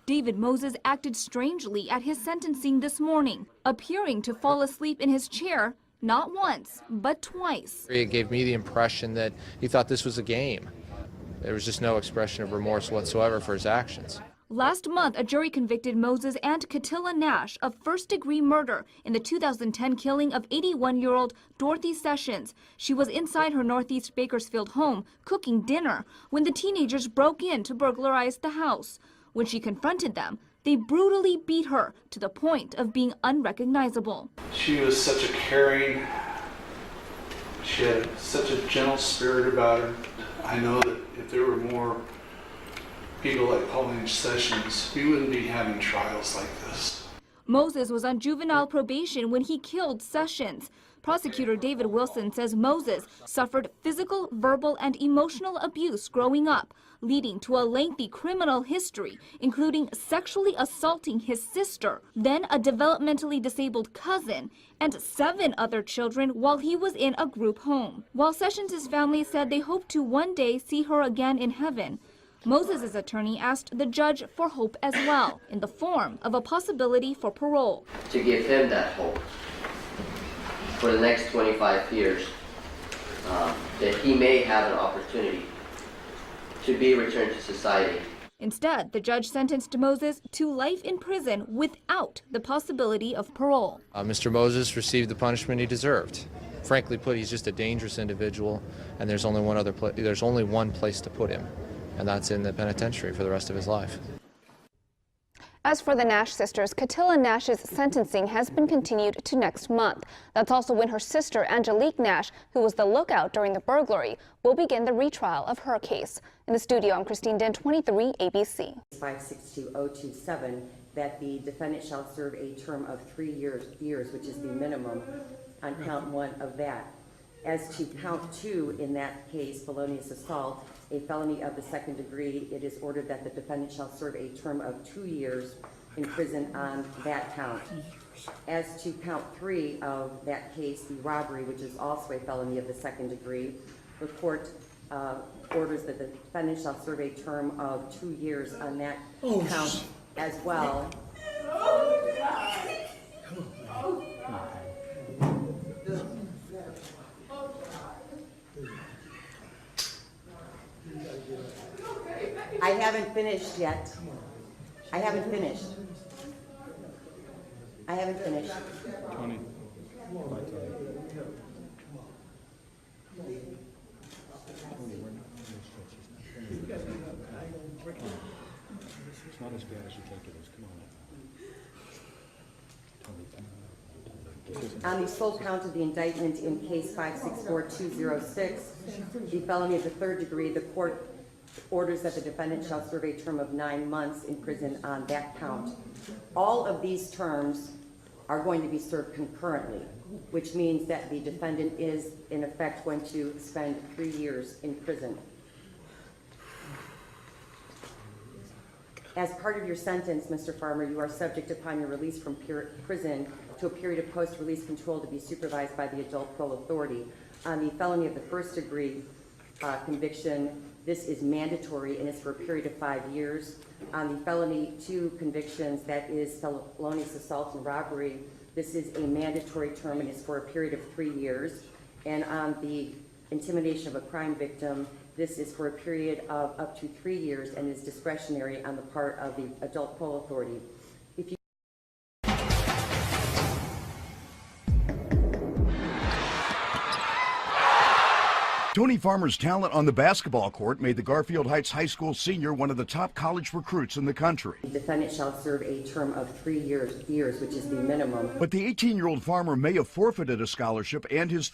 David Moses acted strangely at his sentencing this morning, appearing to fall asleep in his chair not once, but twice. It gave me the impression that he thought this was a game. There was just no expression of remorse whatsoever for his actions. Last month, a jury convicted Moses and Katila Nash of first-degree murder in the 2010 killing of 81-year-old Dorothy Sessions. She was inside her Northeast Bakersfield home cooking dinner when the teenagers broke in to burglarize the house. When she confronted them, they brutally beat her to the point of being unrecognizable. She was such a caring, she had such a gentle spirit about her. I know that if there were more people like Pauline Sessions, we wouldn't be having trials like this. Moses was on juvenile probation when he killed Sessions. Prosecutor David Wilson says Moses suffered physical, verbal, and emotional abuse growing up, leading to a lengthy criminal history, including sexually assaulting his sister, then a developmentally disabled cousin, and 7 other children while he was in a group home. While Sessions' family said they hope to one day see her again in heaven, Moses' attorney asked the judge for hope as well, in the form of a possibility for parole. To give him that hope for the next 25 years, that he may have an opportunity to be returned to society. Instead, the judge sentenced Moses to life in prison without the possibility of parole. Mr. Moses received the punishment he deserved. Frankly put, he's just a dangerous individual, and there's only one place to put him, and that's in the penitentiary for the rest of his life. As for the Nash sisters, Katila Nash's sentencing has been continued to next month. That's also when her sister, Angelique Nash, who was the lookout during the burglary, will begin the retrial of her case. In the studio, I'm Christine Den, 23 ABC. 562027, that the defendant shall serve a term of 3 years, which is the minimum on count 1 of that. As to count 2 in that case, felonious assault, a felony of the 2nd degree, it is ordered that the defendant shall serve a term of 2 years in prison on that count. As to count 3 of that case, the robbery, which is also a felony of the 2nd degree, the court orders that the defendant shall serve a term of 2 years on that count as well. I haven't finished yet. I haven't finished. Tony. It's not as bad as you think it is. Come on. On the sole count of the indictment in case 564206, the felony of the 3rd degree, the court orders that the defendant shall serve a term of 9 months in prison on that count. All of these terms are going to be served concurrently, which means that the defendant is, in effect, going to spend 3 years in prison. As part of your sentence, Mr. Farmer, you are subject upon your release from prison to a period of post-release control to be supervised by the adult parole authority. On the felony of the 1st degree conviction, this is mandatory and is for a period of 5 years. On the felony 2 convictions, that is felonious assault and robbery, this is a mandatory term and is for a period of 3 years. And on the intimidation of a crime victim, this is for a period of up to 3 years and is discretionary on the part of the adult parole authority. Tony Farmer's talent on the basketball court made the Garfield Heights High School senior one of the top college recruits in the country. The defendant shall serve a term of 3 years, which is the minimum. But the 18-year-old Farmer may have forfeited a scholarship and his